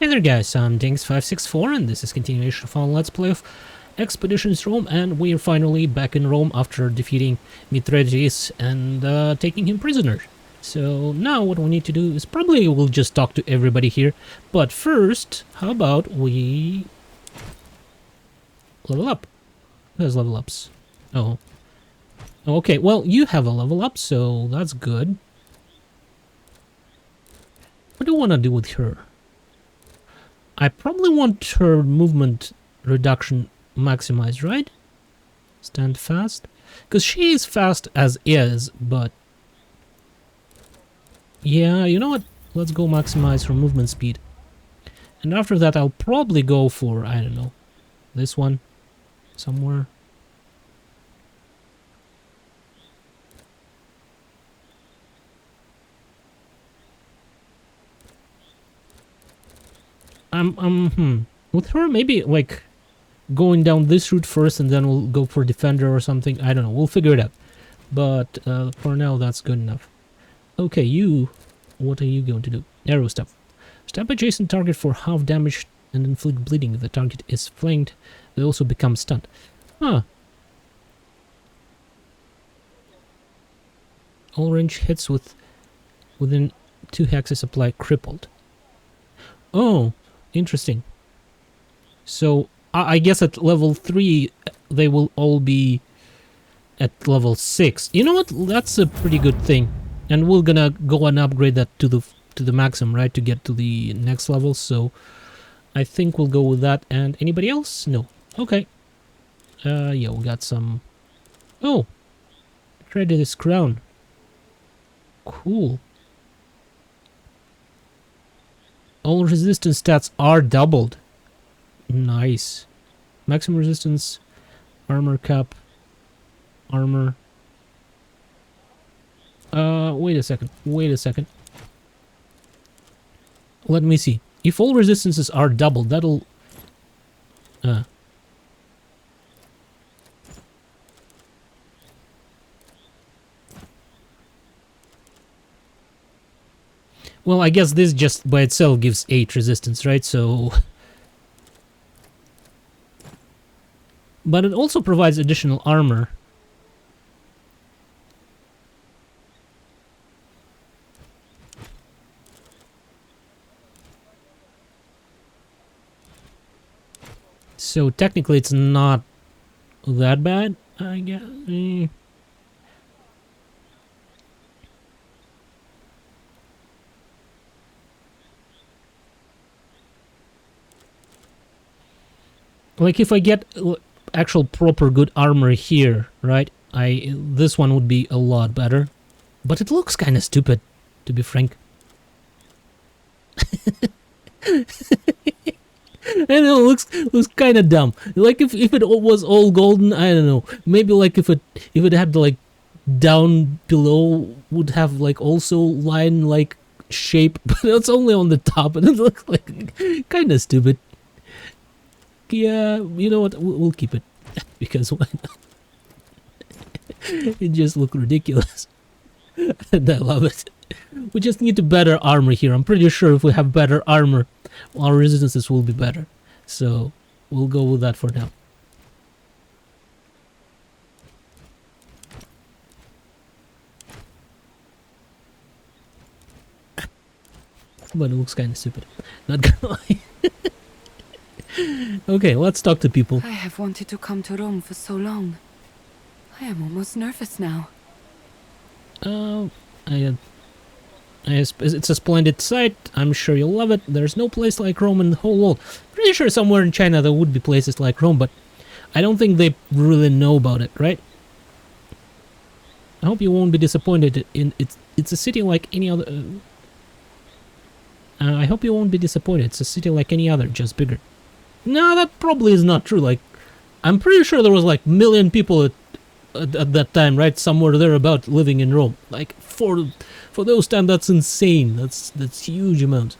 Hey there guys, I'm Dinks564 and this is continuation of our Let's Play of Expeditions Rome, and we're finally back in Rome after defeating Mithridates and taking him prisoner. So now what we need to do is probably we'll just talk to everybody here, but first, how about we level up? Who has level ups? Oh. Okay, well you have a level up, so that's good. What do you want to do with her? I probably want her movement reduction maximized, right? Stand fast? Because she is fast as is, but... yeah, you know what? Let's go maximize her movement speed. And after that, I'll probably go for, I don't know, this one somewhere. With her, maybe, like, going down this route first and then we'll go for defender or something. I don't know. We'll figure it out. But for now, that's good enough. Okay, you... what are you going to do? Arrow stuff. Stab adjacent target for half damage and inflict bleeding. If the target is flanked, they also become stunned. Huh. All range hits within 2 hexes apply crippled. Oh, interesting. So, I guess at level 3, they will all be at level 6. You know what? That's a pretty good thing. And we're gonna go and upgrade that to the maximum, right? To get to the next level. So, I think we'll go with that. And anybody else? No. Okay. Yeah, we got some... oh! Traded this crown. Cool. All resistance stats are doubled. Nice. Maximum resistance, armor cap, armor. Wait a second. Let me see. If all resistances are doubled, that'll... well, I guess this just by itself gives 8 resistance, right? So... but it also provides additional armor. So technically it's not that bad, I guess. Like if I get actual proper good armor here, right? This one would be a lot better. But it looks kind of stupid, to be frank. I know, looks kind of dumb. Like if it was all golden, I don't know. Maybe like if it had like down below would have like also line like shape, but it's only on the top and it looks like kind of stupid. Yeah, you know what? We'll keep it because why not? It just looks ridiculous, and I love it. We just need to better armor here. I'm pretty sure if we have better armor, our resistances will be better. So we'll go with that for now. But it looks kind of stupid. Not gonna lie. Okay, let's talk to people. I have wanted to come to Rome for so long. I am almost nervous now. It's a splendid sight. I'm sure you'll love it. There's no place like Rome in the whole world. Pretty sure somewhere in China there would be places like Rome, but I don't think they really know about it, right? I hope you won't be disappointed. It's a city like any other. I hope you won't be disappointed. It's a city like any other, just bigger. No, that probably is not true. Like, I'm pretty sure there was like 1 million people at that time, right? Somewhere thereabout living in Rome. Like for those time, that's insane. That's huge amount.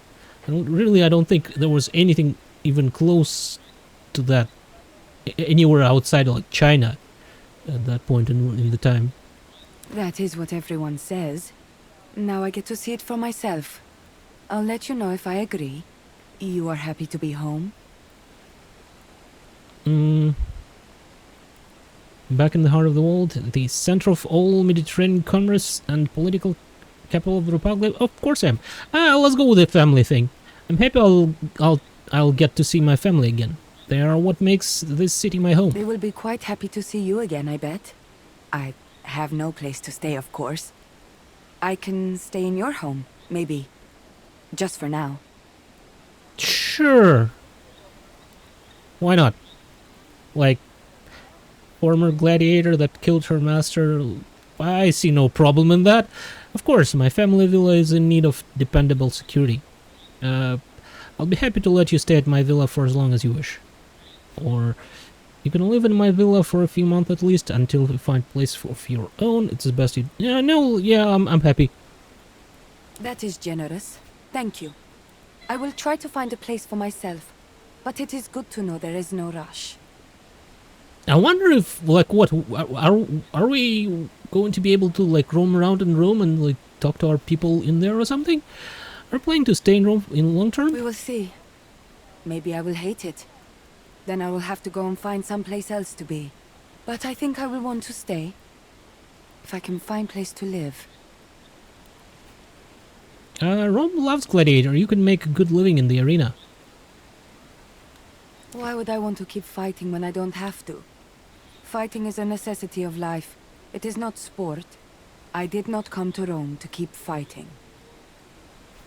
I don't think there was anything even close to that anywhere outside of like China at that point in the time. That is what everyone says. Now I get to see it for myself. I'll let you know if I agree. You are happy to be home? Back in the heart of the world, the center of all Mediterranean commerce and political capital of the Republic. Of course I am. Let's go with the family thing. I'm happy I'll get to see my family again. They are what makes this city my home. They will be quite happy to see you again, I bet. I have no place to stay, of course. I can stay in your home, maybe. Just for now. Sure. Why not? Like, former gladiator that killed her master, I see no problem in that. Of course, my family villa is in need of dependable security. I'll be happy to let you stay at my villa for as long as you wish. Or you can live in my villa for a few months at least until you find a place of your own. It's the best you... I'm happy. That is generous. Thank you. I will try to find a place for myself, but it is good to know there is no rush. I wonder if, like, what... Are we going to be able to, like, roam around in Rome and, like, talk to our people in there or something? Are we planning to stay in Rome in long term? We will see. Maybe I will hate it. Then I will have to go and find someplace else to be. But I think I will want to stay. If I can find a place to live. Rome loves gladiator. You can make a good living in the arena. Why would I want to keep fighting when I don't have to? Fighting is a necessity of life. It is not sport. I did not come to Rome to keep fighting.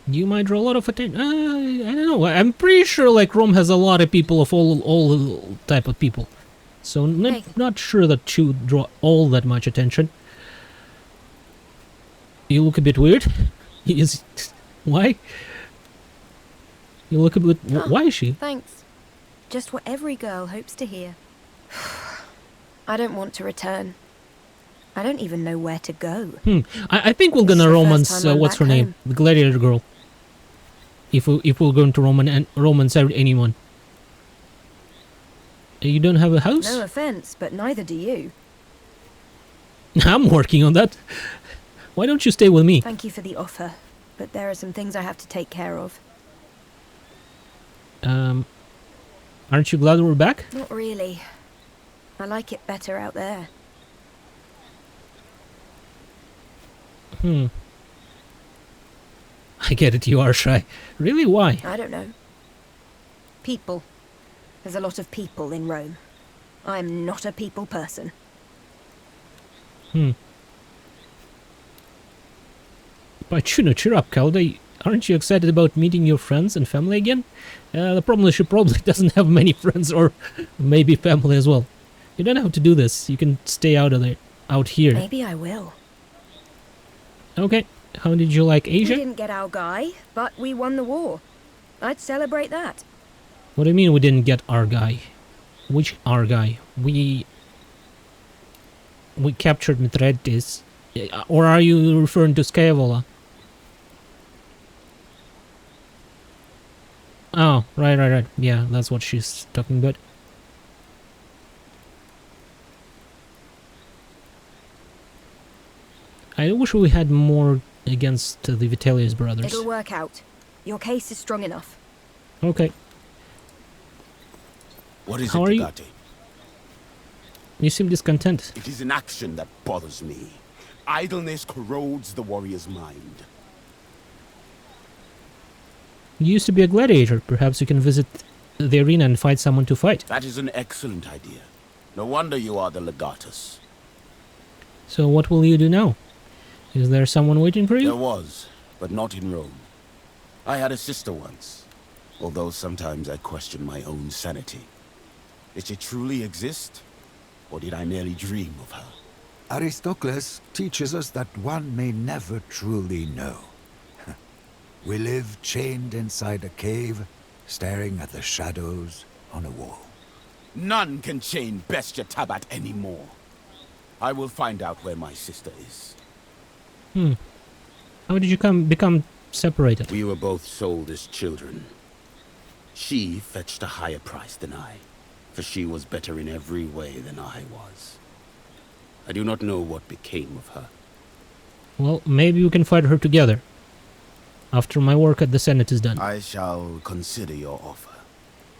You might draw a lot of attention. I don't know. I'm pretty sure like Rome has a lot of people of all type of people. So not sure that you would draw all that much attention. You look a bit weird. Why? You look a bit... Why is she? Thanks. Just what every girl hopes to hear. I don't want to return. I don't even know where to go. I think we're gonna romance... what's her name? The gladiator girl. If we're going to romance anyone. You don't have a house? No offense, but neither do you. I'm working on that. Why don't you stay with me? Thank you for the offer, but there are some things I have to take care of. Aren't you glad we're back? Not really. I like it better out there. I get it, you are shy. Really, why? I don't know. People. There's a lot of people in Rome. I'm not a people person. But cheer up, Calde. Aren't you excited about meeting your friends and family again? The problem is she probably doesn't have many friends or maybe family as well. You don't have to do this. You can stay out here. Maybe I will. Okay. How did you like Asia? We didn't get our guy, but we won the war. I'd celebrate that. What do you mean we didn't get our guy? Which our guy? We captured Mithridates. Or are you referring to Scaevola? Oh, right. Yeah, that's what she's talking about. I wish we had more against the Vitellius brothers. It'll work out. Your case is strong enough. Okay. What is How it, are you? Tagati? You seem discontent. It is an action that bothers me. Idleness corrodes the warrior's mind. You used to be a gladiator. Perhaps you can visit the arena and find someone to fight. That is an excellent idea. No wonder you are the legatus. So what will you do now? Is there someone waiting for you? There was, but not in Rome. I had a sister once, although sometimes I question my own sanity. Did she truly exist, or did I merely dream of her? Aristocles teaches us that one may never truly know. We live chained inside a cave, staring at the shadows on a wall. None can chain Bestia Tabat anymore. I will find out where my sister is. How did you become separated? We were both sold as children. She fetched a higher price than I, for she was better in every way than I was. I do not know what became of her. Well, maybe we can fight her together. after my work at the Senate is done. I shall consider your offer.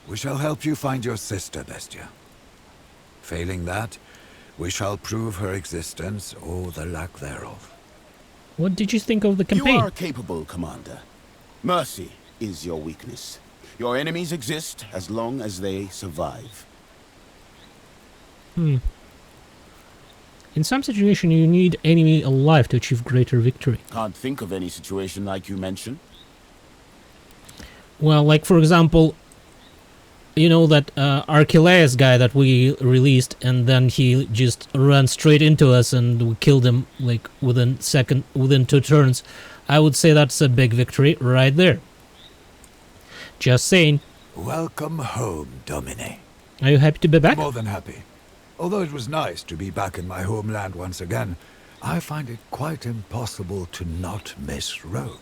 We shall help you find your sister, Bestia. Failing that, we shall prove her existence or the lack thereof. What did you think of the campaign? You are capable, Commander. Mercy is your weakness. Your enemies exist as long as they survive. In some situation, you need enemy alive to achieve greater victory. Can't think of any situation like you mentioned. Well, like for example, you know that Archelaus guy that we released, and then he just ran straight into us and we killed him like within 2 turns. I would say that's a big victory right there. Just saying. Welcome home, Domine. Are you happy to be back? More than happy. Although it was nice to be back in my homeland once again, I find it quite impossible to not miss Rome.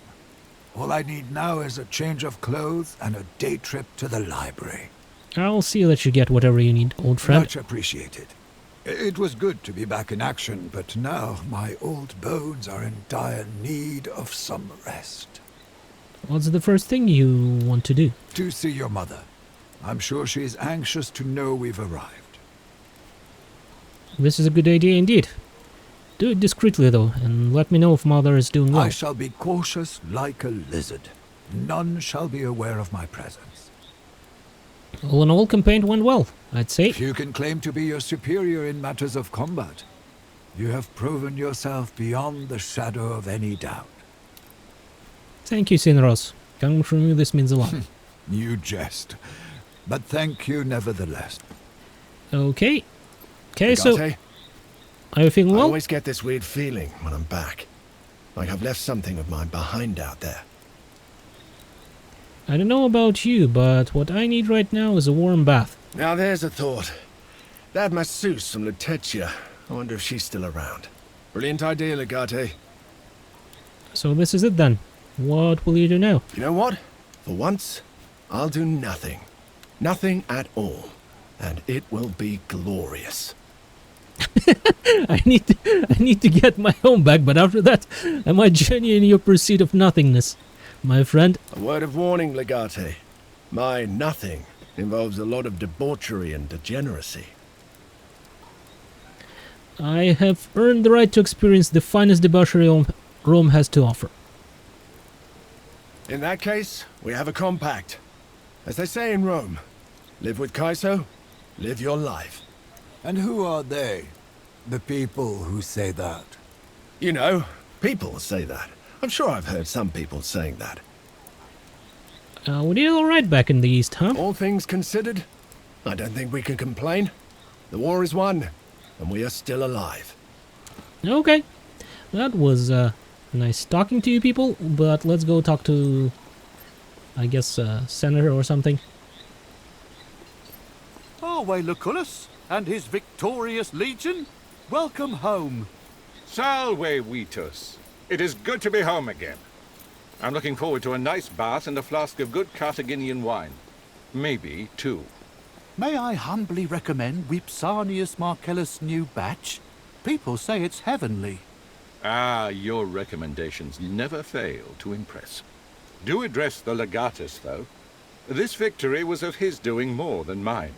All I need now is a change of clothes and a day trip to the library. I'll see that you get whatever you need, old friend. Much appreciated. It was good to be back in action, but now my old bones are in dire need of some rest. What's the first thing you want to do? To see your mother. I'm sure she is anxious to know we've arrived. This is a good idea indeed. Do it discreetly though, and let me know if mother is doing well. I shall be cautious like a lizard. None shall be aware of my presence. All in all, campaign went well, I'd say. Few can claim to be your superior in matters of combat. You have proven yourself beyond the shadow of any doubt. Thank you, Sinros. Coming from you, this means a lot. You jest. But thank you nevertheless. Okay. Okay, so... Legate, Are you feeling I well? always get this weird feeling when I'm back. Like I've left something of mine behind out there. I don't know about you, but what I need right now is a warm bath. Now there's a thought. That masseuse from Lutetia. I wonder if she's still around. Brilliant idea, Legate. So this is it then. What will you do now? You know what? For once, I'll do nothing. Nothing at all. And it will be glorious. I need to get my home back, but after that, I might join you in your pursuit of nothingness, my friend. A word of warning, Legate. My nothing involves a lot of debauchery and degeneracy. I have earned the right to experience the finest debauchery Rome has to offer. In that case, we have a compact. As they say in Rome, live with Kaiso, live your life. And who are they? The people who say that? You know, people say that. I'm sure I've heard some people saying that. We did alright back in the East, huh? All things considered, I don't think we can complain. The war is won, and we are still alive. Okay. That was nice talking to you people, but let's go talk to, I guess, Senator or something. Arwe Lucullus and his victorious legion, welcome home. Salve, Vitus. It is good to be home again. I'm looking forward to a nice bath and a flask of good Carthaginian wine. Maybe two. May I humbly recommend Vipsanius Marcellus' new batch? People say it's heavenly. Ah, your recommendations never fail to impress. Do address the legatus, though. This victory was of his doing more than mine.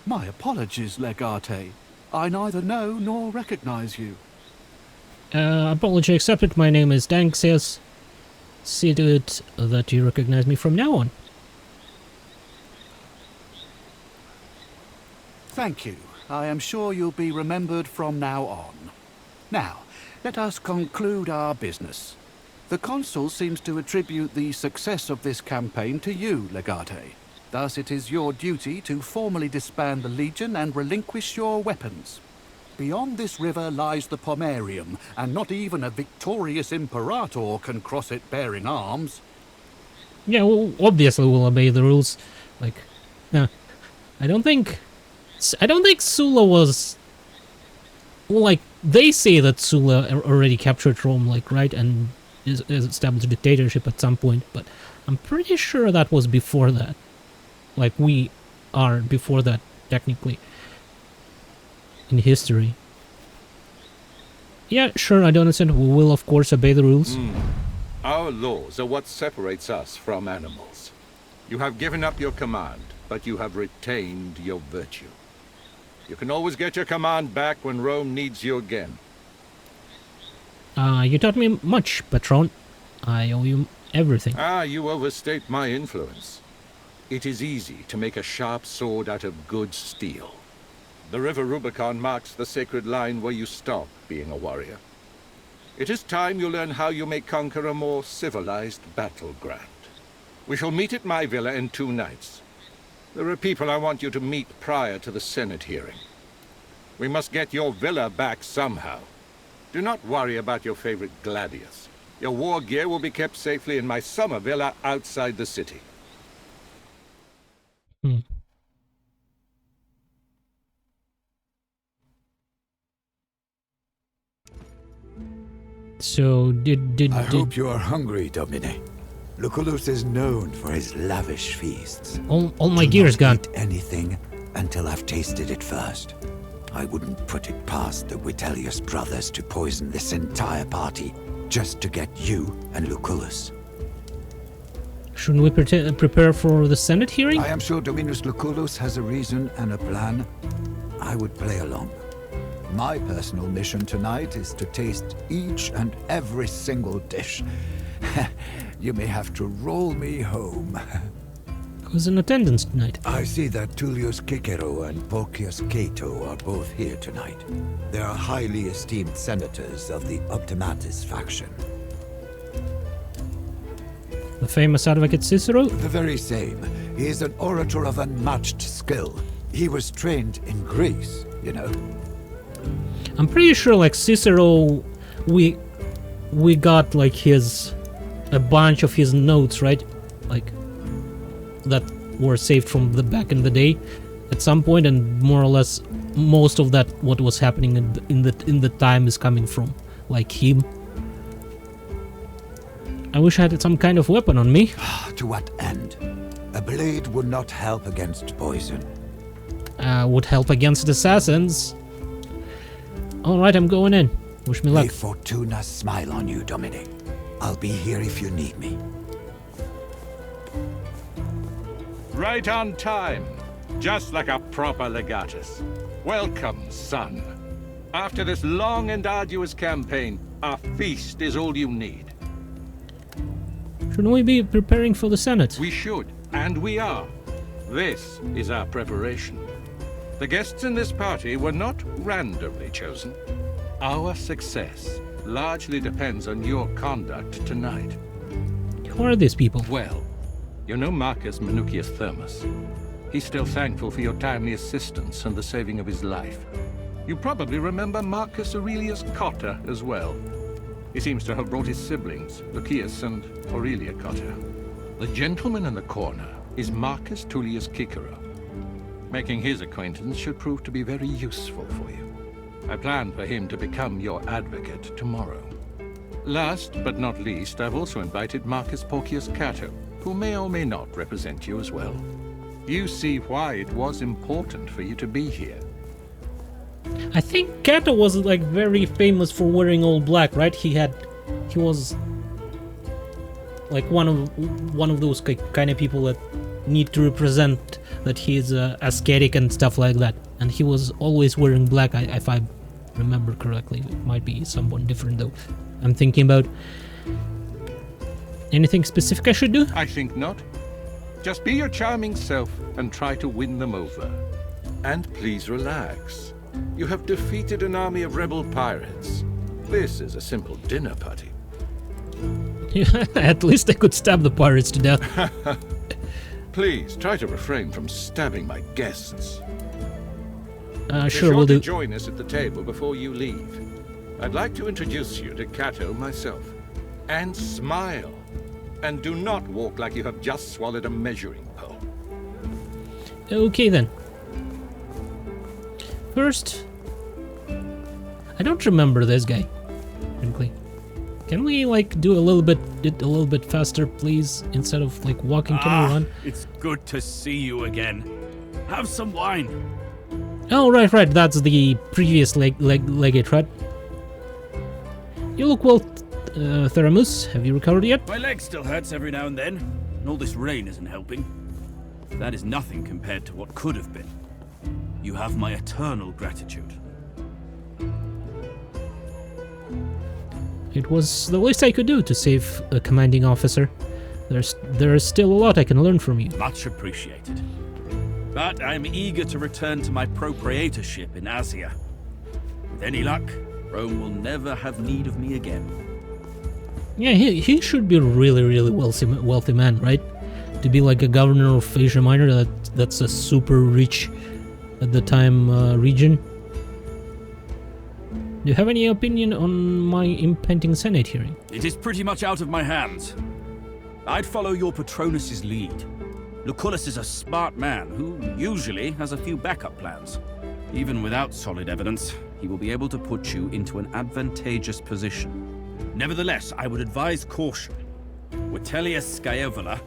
My apologies, Legate. I neither know nor recognize you. Apology accepted. My name is Danxius. See to it that you recognize me from now on. Thank you. I am sure you'll be remembered from now on. Now, let us conclude our business. The consul seems to attribute the success of this campaign to you, Legate. Thus it is your duty to formally disband the Legion and relinquish your weapons. Beyond this river lies the Pomerium, and not even a victorious imperator can cross it bearing arms. Yeah, well, obviously we'll obey the rules. Like, no, I don't think Sulla was... Well, like, they say that Sulla already captured Rome, like, right, and is established a dictatorship at some point, but I'm pretty sure that was before that. Like, we are before that, technically, in history. Yeah, sure, I don't understand. We will, of course, obey the rules. Our laws are what separates us from animals. You have given up your command, but you have retained your virtue. You can always get your command back when Rome needs you again. You taught me much, Patron. I owe you everything. You overstate my influence. It is easy to make a sharp sword out of good steel. The River Rubicon marks the sacred line where you stop being a warrior. It is time you learn how you may conquer a more civilized battleground. We shall meet at my villa in 2 nights. There are people I want you to meet prior to the Senate hearing. We must get your villa back somehow. Do not worry about your favorite gladius. Your war gear will be kept safely in my summer villa outside the city. So, I hope you are hungry, Domine. Lucullus is known for his lavish feasts. All my gear is gone. Eat anything until I've tasted it first. I wouldn't put it past the Vitellius brothers to poison this entire party just to get you and Lucullus. Shouldn't we prepare for the Senate hearing? I am sure Dominus Lucullus has a reason and a plan. I would play along. My personal mission tonight is to taste each and every single dish. You may have to roll me home. Who's in attendance tonight? I see that Tullius Cicero and Porcius Cato are both here tonight. They are highly esteemed senators of the Optimatus faction. The famous advocate Cicero? The very same. He is an orator of unmatched skill. He was trained in Greece, you know. I'm pretty sure, like, Cicero, we got, like, a bunch of his notes, right? Like, that were saved from the back in the day at some point, and more or less most of that what was happening in the time is coming from, like, him. I wish I had some kind of weapon on me. To what end? A blade would not help against poison. Would help against assassins. Alright, I'm going in. Wish me luck. May Fortuna smile on you, Dominic. I'll be here if you need me. Right on time. Just like a proper legatus. Welcome, son. After this long and arduous campaign, a feast is all you need. Shouldn't we be preparing for the Senate? We should, and we are. This is our preparation. The guests in this party were not randomly chosen. Our success largely depends on your conduct tonight. Who are these people? Well, you know Marcus Minucius Thermus. He's still thankful for your timely assistance and the saving of his life. You probably remember Marcus Aurelius Cotta as well. He seems to have brought his siblings, Lucius and Aurelia Cotta. The gentleman in the corner is Marcus Tullius Cicero. Making his acquaintance should prove to be very useful for you. I plan for him to become your advocate tomorrow. Last but not least, I've also invited Marcus Porcius Cato, who may or may not represent you as well. You see why it was important for you to be here. I think Cato was, like, very famous for wearing all black, right? He was like one of those kind of people that need to represent that he's ascetic and stuff like that, and he was always wearing black. If I remember correctly, it might be someone different though. I'm thinking about anything specific I should do. I think not. Just be your charming self and try to win them over. And please relax. You have defeated an army of rebel pirates. This is a simple dinner party. At least I could stab the pirates to death. Please try to refrain from stabbing my guests. Sure, we'll do. Join us at the table before you leave. I'd like to introduce you to Cato myself. And smile. And do not walk like you have just swallowed a measuring pole. Okay then. First, I don't remember this guy, frankly. Can we, like, do a little bit faster, please, instead of, like, walking? Can we run? It's good to see you again. Have some wine. Oh, right, that's the previous legate, right? You look Theramus, have you recovered yet? My leg still hurts every now and then, and all this rain isn't helping. That is nothing compared to what could have been. You have my eternal gratitude. It was the least I could do to save a commanding officer. There is still a lot I can learn from you. Much appreciated. But I'm eager to return to my Praetorship in Asia. With any luck, Rome will never have need of me again. Yeah, he should be a really wealthy man, right? To be like a governor of Asia Minor, that's a super rich at the time region. Do you have any opinion on my impending Senate hearing? It is pretty much out of my hands. I'd follow your Patronus's lead. Lucullus is a smart man who usually has a few backup plans. Even without solid evidence, he will be able to put you into an advantageous position. Nevertheless, I would advise caution. Vitellius Scaevola,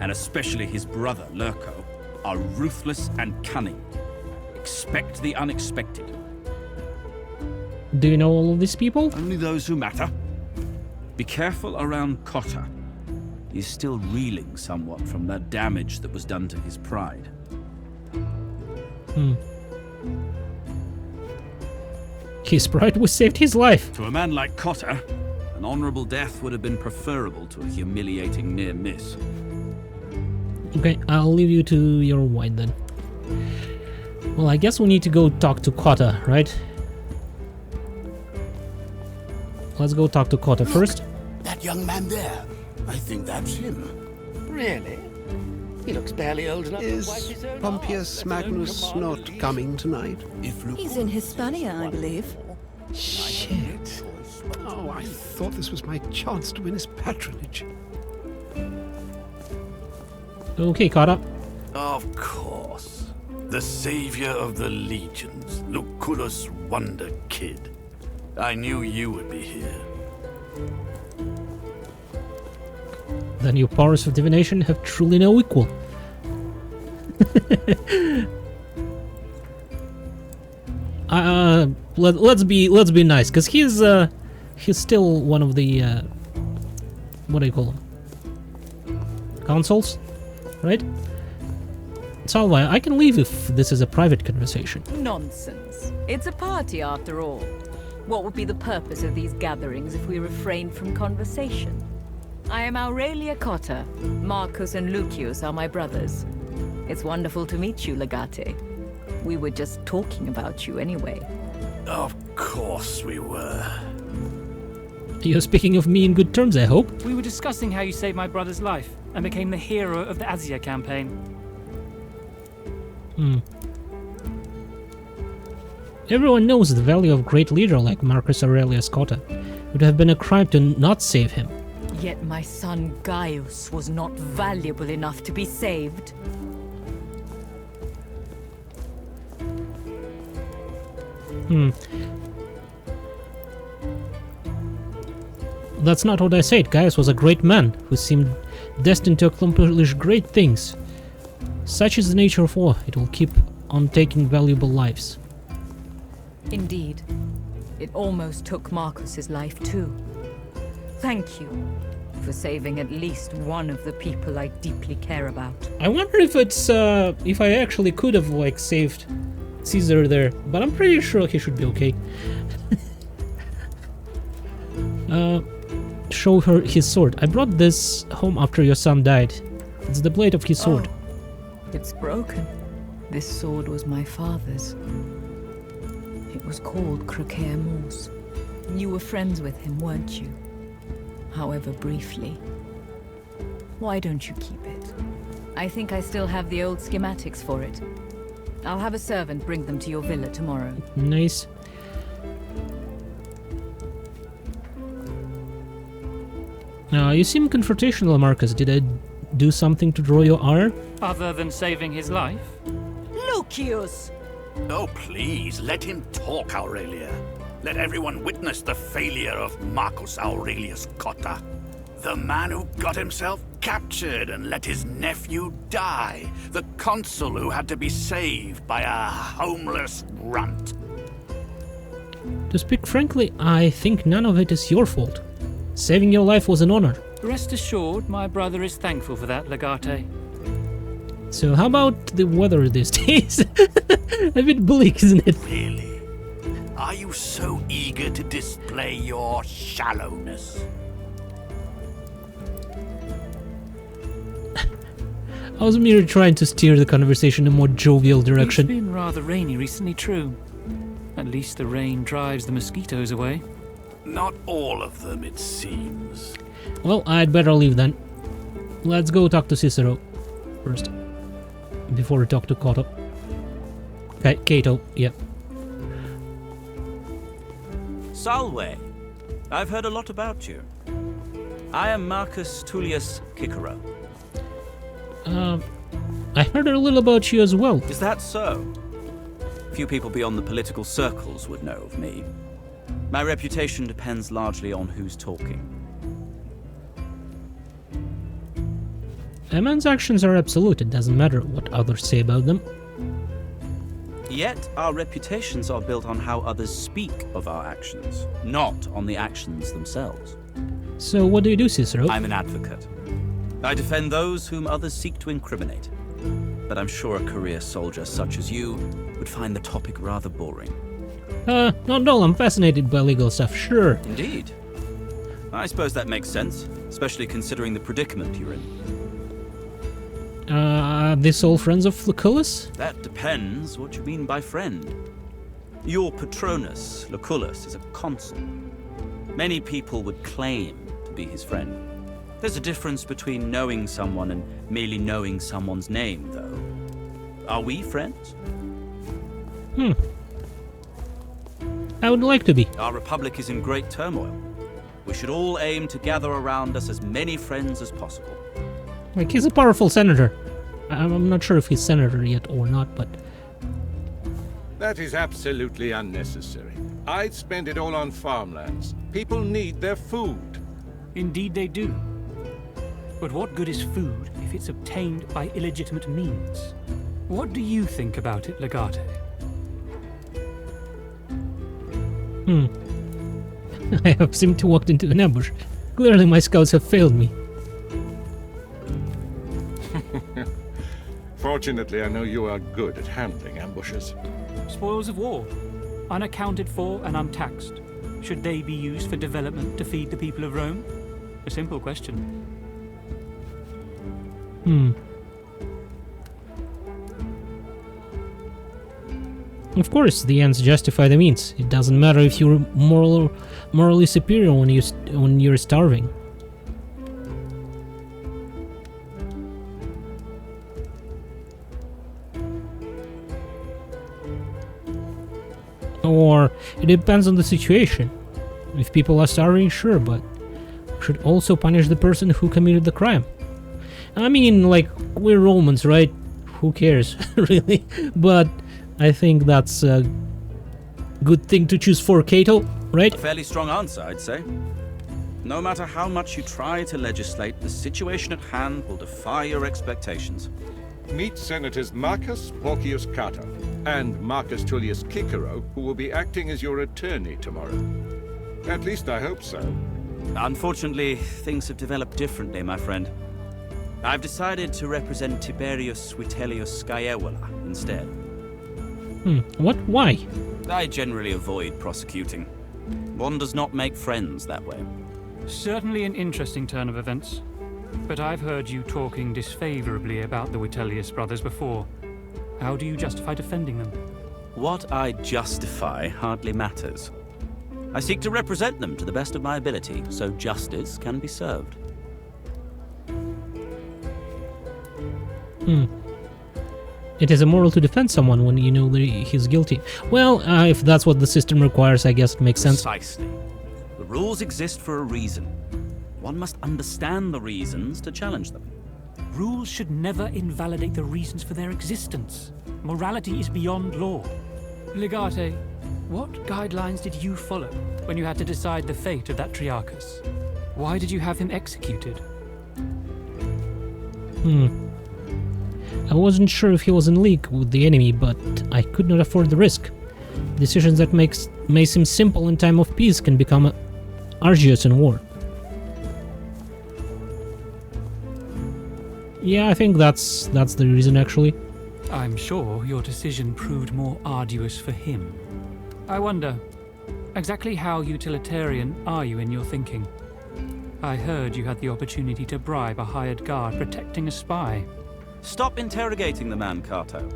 and especially his brother Lurco, are ruthless and cunning. Expect the unexpected. Do you know all of these people? Only those who matter. Be careful around Cotta. He's still reeling somewhat from the damage that was done to his pride. His pride was saved his life. To a man like Cotta, an honorable death would have been preferable to a humiliating near miss. Okay, I'll leave you to your wine then. Well, I guess we need to go talk to Cotta, right? Let's go talk to Cotta first. That young man there. I think that's him. Really? He looks barely old enough to wipe his own Pompeius Magnus not coming tonight? He's in Hispania, I believe. Shit. Oh, I thought this was my chance to win his patronage. Okay, Cotta. Of course. The savior of the legions, Lucullus Wonder Kid. I knew you would be here. Then your powers of divination have truly no equal. Let's be nice, because he's still one of the what do you call them? Consuls, right? Salva, I can leave if this is a private conversation. Nonsense. It's a party after all. What would be the purpose of these gatherings if we refrained from conversation? I am Aurelia Cotta. Marcus and Lucius are my brothers. It's wonderful to meet you, Legate. We were just talking about you anyway. Of course we were. You're speaking of me in good terms, I hope. We were discussing how you saved my brother's life and became the hero of the Asia campaign. Everyone knows the value of a great leader like Marcus Aurelius Cotta. It would have been a crime to not save him. Yet my son Gaius was not valuable enough to be saved. That's not what I said. Gaius was a great man who seemed destined to accomplish great things. Such is the nature of war. It will keep on taking valuable lives. Indeed. It almost took Marcus's life too. Thank you for saving at least one of the people I deeply care about. I wonder if it's if I actually could have like saved Caesar there, but I'm pretty sure he should be okay. Show her his sword. I brought this home after your son died. It's the blade of his sword. Oh, it's broken. This sword was my father's. It was called Croquet Morse. You were friends with him, weren't you? However briefly. Why don't you keep it? I think I still have the old schematics for it. I'll have a servant bring them to your villa tomorrow. Nice. You seem confrontational, Marcus. Did I do something to draw your ire? Other than saving his life? Lucius! Oh, please, let him talk, Aurelia. Let everyone witness the failure of Marcus Aurelius Cotta. The man who got himself captured and let his nephew die. The consul who had to be saved by a homeless runt. To speak frankly, I think none of it is your fault. Saving your life was an honor. Rest assured, my brother is thankful for that, Legate. So how about the weather these days? A bit bleak, isn't it? Really? Are you so eager to display your shallowness? I was merely trying to steer the conversation in a more jovial direction. It's been rather rainy recently, true. At least the rain drives the mosquitoes away. Not all of them, it seems. Well, I'd better leave then. Let's go talk to Cicero first. Before we talk to Cato. Okay, Cato, yep. Salve. I've heard a lot about you. I am Marcus Tullius Cicero. I heard a little about you as well. Is that so? Few people beyond the political circles would know of me. My reputation depends largely on who's talking. A man's actions are absolute. It doesn't matter what others say about them. Yet, our reputations are built on how others speak of our actions, not on the actions themselves. So what do you do, Cicero? I'm an advocate. I defend those whom others seek to incriminate. But I'm sure a career soldier such as you would find the topic rather boring. Not at all. I'm fascinated by legal stuff, sure. Indeed. I suppose that makes sense, especially considering the predicament you're in. Are these all friends of Lucullus? That depends what you mean by friend. Your Patronus, Lucullus, is a consul. Many people would claim to be his friend. There's a difference between knowing someone and merely knowing someone's name, though. Are we friends? I would like to be. Our republic is in great turmoil. We should all aim to gather around us as many friends as possible. Like, he's a powerful senator. I'm not sure if he's senator yet or not, but... That is absolutely unnecessary. I'd spend it all on farmlands. People need their food. Indeed they do. But what good is food if it's obtained by illegitimate means? What do you think about it, Legate? I have seemed to walk into an ambush. Clearly my scouts have failed me. Fortunately, I know you are good at handling ambushes. Spoils of war. Unaccounted for and untaxed. Should they be used for development to feed the people of Rome? A simple question. Of course, the ends justify the means. It doesn't matter if you're morally superior when you're starving. Or it depends on the situation. If people are starving, sure, but should also punish the person who committed the crime. I mean, like, we're Romans, right? Who cares, really? But I think that's a good thing to choose for Cato, right? A fairly strong answer, I'd say. No matter how much you try to legislate, the situation at hand will defy your expectations. Meet Senators Marcus Porcius Cato and Marcus Tullius Cicero, who will be acting as your attorney tomorrow. At least I hope so. Unfortunately, things have developed differently, my friend. I've decided to represent Tiberius Vitellius Scaevola instead. What? Why? I generally avoid prosecuting. One does not make friends that way. Certainly an interesting turn of events. But I've heard you talking disfavorably about the Vitellius brothers before. How do you justify defending them? What I justify hardly matters. I seek to represent them to the best of my ability, so justice can be served. It is immoral to defend someone when you know that he's guilty. Well, if that's what the system requires, I guess it makes sense. Precisely. The rules exist for a reason. One must understand the reasons to challenge them. Rules should never invalidate the reasons for their existence. Morality is beyond law. Legate, what guidelines did you follow when you had to decide the fate of that Triarchus? Why did you have him executed? I wasn't sure if he was in league with the enemy, but I could not afford the risk. Decisions that may seem simple in time of peace can become arduous in war. Yeah, I think that's the reason, actually. I'm sure your decision proved more arduous for him. I wonder, exactly how utilitarian are you in your thinking? I heard you had the opportunity to bribe a hired guard protecting a spy. Stop interrogating the man, Cato.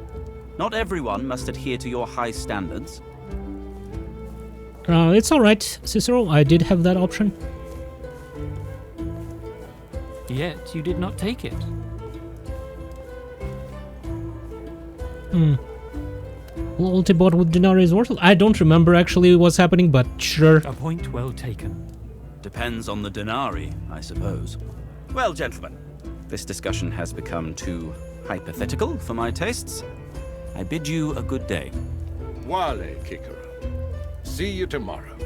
Not everyone must adhere to your high standards. It's alright, Cicero. I did have that option. Yet you did not take it. Loyalty bought with denarii is worthless. I don't remember actually what's happening, but sure. A point well taken. Depends on the denarii, I suppose. Well, gentlemen, this discussion has become too hypothetical for my tastes. I bid you a good day. Wale, Kikero. See you tomorrow.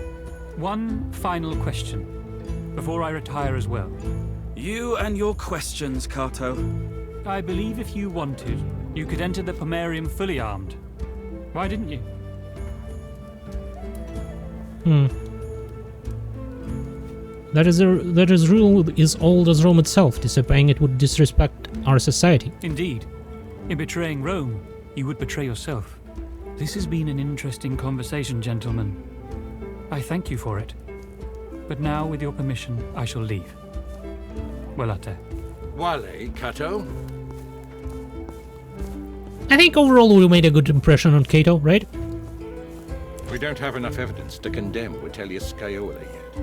One final question, before I retire as well. You and your questions, Cato. I believe if you wanted, you could enter the Pomerium fully armed. Why didn't you? That is rule is old as Rome itself. Disobeying it would disrespect our society. Indeed. In betraying Rome, you would betray yourself. This has been an interesting conversation, gentlemen. I thank you for it. But now, with your permission, I shall leave. Welate. Wale, Cato. I think overall we made a good impression on Cato, right? We don't have enough evidence to condemn Vitellius Scaiola yet.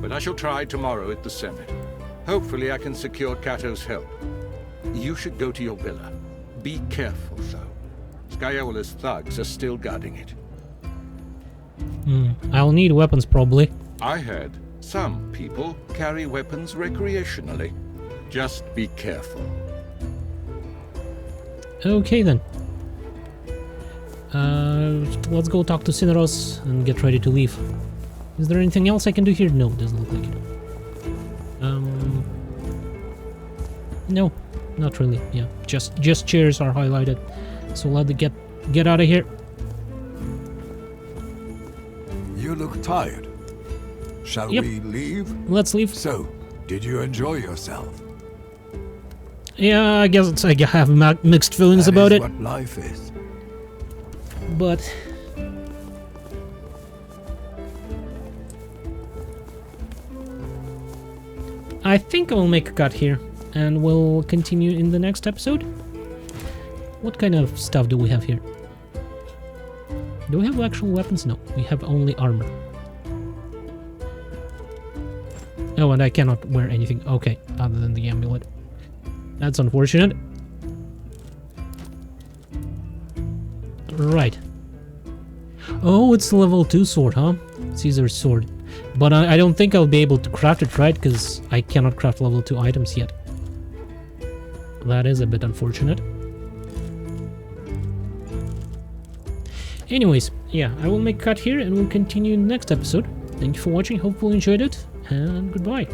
But I shall try tomorrow at the Senate. Hopefully I can secure Cato's help. You should go to your villa. Be careful, though. Scaiola's thugs are still guarding it. I'll need weapons, probably. I heard some people carry weapons recreationally. Just be careful. Okay, then. Let's go talk to Cineros and get ready to leave. Is there anything else I can do here? No, doesn't look like it. No, not really. Yeah, just chairs are highlighted. So let's get out of here. You look tired. Shall we leave? Let's leave. So, did you enjoy yourself? Yeah, I guess I have mixed feelings about it. That is what life is. But I think I will make a cut here, and we'll continue in the next episode. What kind of stuff do we have here? Do we have actual weapons? No, we have only armor. Oh, and I cannot wear anything. Okay, other than the amulet. That's unfortunate. Right. Oh, it's level 2 sword, huh? Caesar's sword. But I don't think I'll be able to craft it, right? Because I cannot craft level 2 items yet. That is a bit unfortunate. Anyways, yeah, I will make a cut here and we'll continue in the next episode. Thank you for watching, hopefully you enjoyed it, and goodbye.